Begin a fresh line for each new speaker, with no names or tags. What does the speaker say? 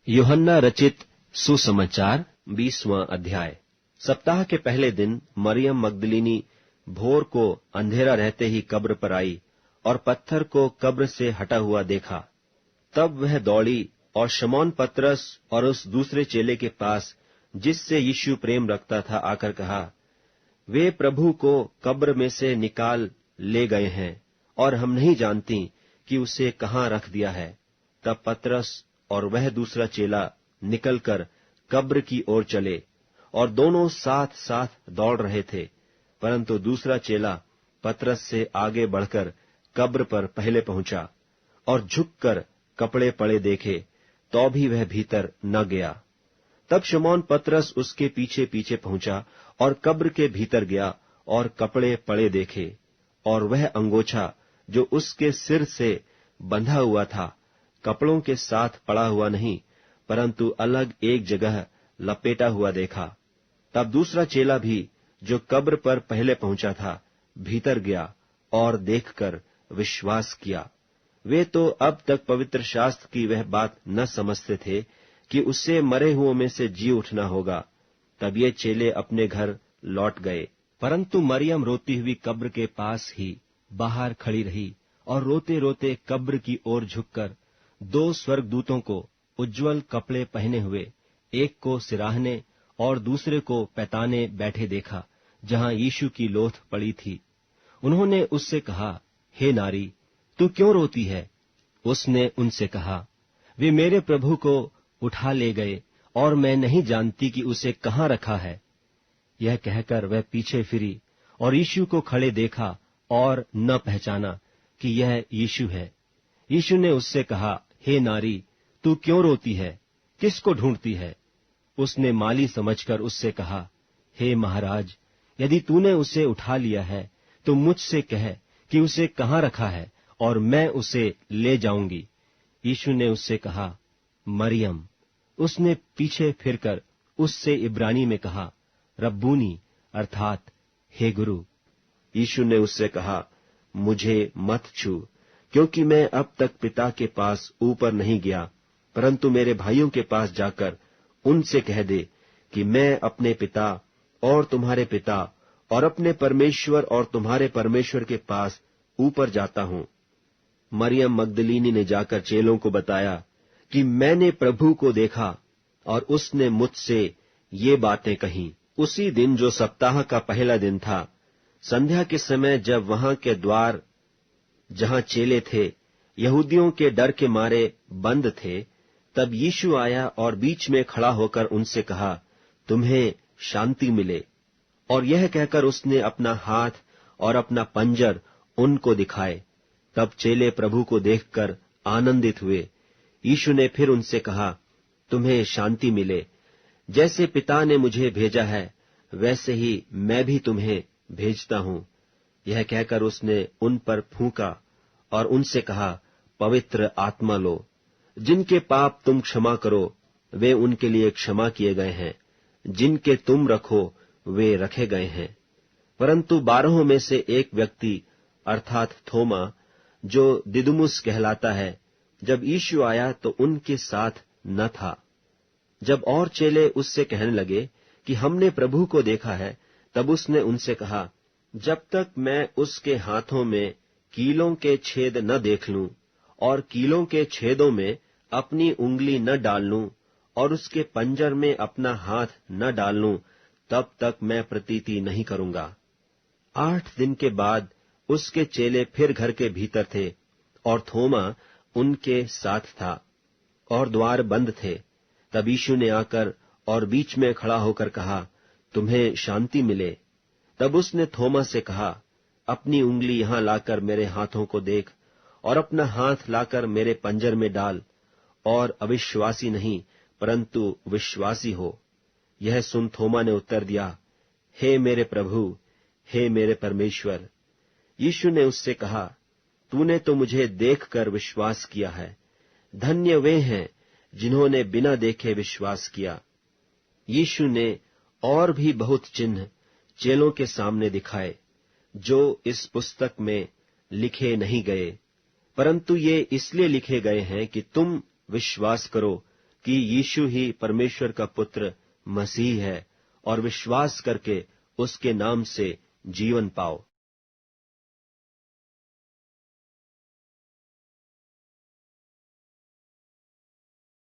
यूहन्ना रचित सुसमाचार 20वां अध्याय। सप्ताह के पहले दिन मरियम मगदलीनी भोर को अंधेरा रहते ही कब्र पर आई और पत्थर को कब्र से हटा हुआ देखा। तब वह दौड़ी और शमौन पतरस और उस दूसरे चेले के पास जिससे यीशु प्रेम रखता था आकर कहा, वे प्रभु को कब्र में से निकाल ले गए हैं और हम नहीं जानती कि उसे कहाँ रख दिया है। तब पतरस और वह दूसरा चेला निकलकर कब्र की ओर चले और दोनों साथ साथ दौड़ रहे थे, परंतु दूसरा चेला पतरस से आगे बढ़कर कब्र पर पहले पहुंचा और झुककर कपड़े पड़े देखे, तो भी वह भीतर न गया। तब शमौन पतरस उसके पीछे पीछे पहुंचा और कब्र के भीतर गया और कपड़े पड़े देखे, और वह अंगोछा जो उसके सिर से बंधा हुआ था कपड़ों के साथ पड़ा हुआ नहीं, परंतु अलग एक जगह लपेटा हुआ देखा। तब दूसरा चेला भी जो कब्र पर पहले पहुंचा था भीतर गया और देखकर विश्वास किया। वे तो अब तक पवित्र शास्त्र की वह बात न समझते थे कि उससे मरे हुओं में से जी उठना होगा। तब ये चेले अपने घर लौट गए, परंतु मरियम रोती हुई कब्र के पास ही बाहर खड़ी रही और रोते रोते कब्र की ओर झुककर दो स्वर्गदूतों को उज्ज्वल कपड़े पहने हुए, एक को सिराहने और दूसरे को पैताने बैठे देखा, जहां यीशु की लोथ पड़ी थी। उन्होंने उससे कहा, हे नारी, तू क्यों रोती है? उसने उनसे कहा, वे मेरे प्रभु को उठा ले गए और मैं नहीं जानती कि उसे कहाँ रखा है। यह कहकर वह पीछे फिरी और यीशु को खड़े देखा और न पहचाना कि यह यीशु है। यीशु ने उससे कहा, हे नारी, तू क्यों रोती है? किसको ढूंढती है? उसने माली समझकर उससे कहा, हे महाराज, यदि तूने उसे उठा लिया है तो मुझसे कह कि उसे कहाँ रखा है और मैं उसे ले जाऊंगी। यीशु ने उससे कहा, मरियम। उसने पीछे फिरकर उससे इब्रानी में कहा, रब्बूनी, अर्थात हे गुरु। यीशु ने उससे कहा, मुझे मत छू, क्योंकि मैं अब तक पिता के पास ऊपर नहीं गया, परंतु मेरे भाइयों के पास जाकर उनसे कह दे कि मैं अपने पिता और तुम्हारे पिता और अपने परमेश्वर और तुम्हारे परमेश्वर के पास ऊपर जाता हूं। मरियम मगदलीनी ने जाकर चेलों को बताया कि मैंने प्रभु को देखा और उसने मुझसे ये बातें कहीं। उसी दिन जो सप्ताह का पहला दिन था, संध्या के समय जब वहां के द्वार जहां चेले थे यहूदियों के डर के मारे बंद थे, तब यीशु आया और बीच में खड़ा होकर उनसे कहा, तुम्हें शांति मिले। और यह कहकर उसने अपना हाथ और अपना पंजर उनको दिखाए। तब चेले प्रभु को देखकर आनंदित हुए। यीशु ने फिर उनसे कहा, तुम्हें शांति मिले। जैसे पिता ने मुझे भेजा है वैसे ही मैं भी तुम्हें भेजता हूं। यह कहकर उसने उन पर फूंका और उनसे कहा, पवित्र आत्मा लो। जिनके पाप तुम क्षमा करो वे उनके लिए क्षमा किए गए हैं, जिनके तुम रखो वे रखे गए हैं। परंतु 12 में से एक व्यक्ति अर्थात थोमा, जो दिदुमुस कहलाता है, जब यीशु आया तो उनके साथ न था। जब और चेले उससे कहने लगे कि हमने प्रभु को देखा है, तब उसने उनसे कहा, जब तक मैं उसके हाथों में कीलों के छेद न देख लूं और कीलों के छेदों में अपनी उंगली न डाल लूं और उसके पंजर में अपना हाथ न डाल लूं, तब तक मैं प्रतीति नहीं करूंगा। 8 दिन के बाद उसके चेले फिर घर के भीतर थे और थोमा उनके साथ था और द्वार बंद थे। तब यीशु ने आकर और बीच में खड़ा होकर कहा, तुम्हें शांति मिले। तब उसने थोमा से कहा, अपनी उंगली यहां लाकर मेरे हाथों को देख और अपना हाथ लाकर मेरे पंजर में डाल और अविश्वासी नहीं परंतु विश्वासी हो। यह सुन थोमा ने उत्तर दिया, हे मेरे प्रभु, हे मेरे परमेश्वर। यीशु ने उससे कहा, तूने तो मुझे देखकर विश्वास किया है। धन्य वे हैं जिन्होंने बिना देखे विश्वास किया। यीशु ने और भी बहुत चिन्ह चेलों के सामने दिखाए, जो इस पुस्तक में लिखे नहीं गए, परंतु ये इसलिए लिखे गए हैं कि तुम विश्वास करो कि यीशु ही परमेश्वर का पुत्र मसीह है और विश्वास करके उसके नाम से जीवन पाओ।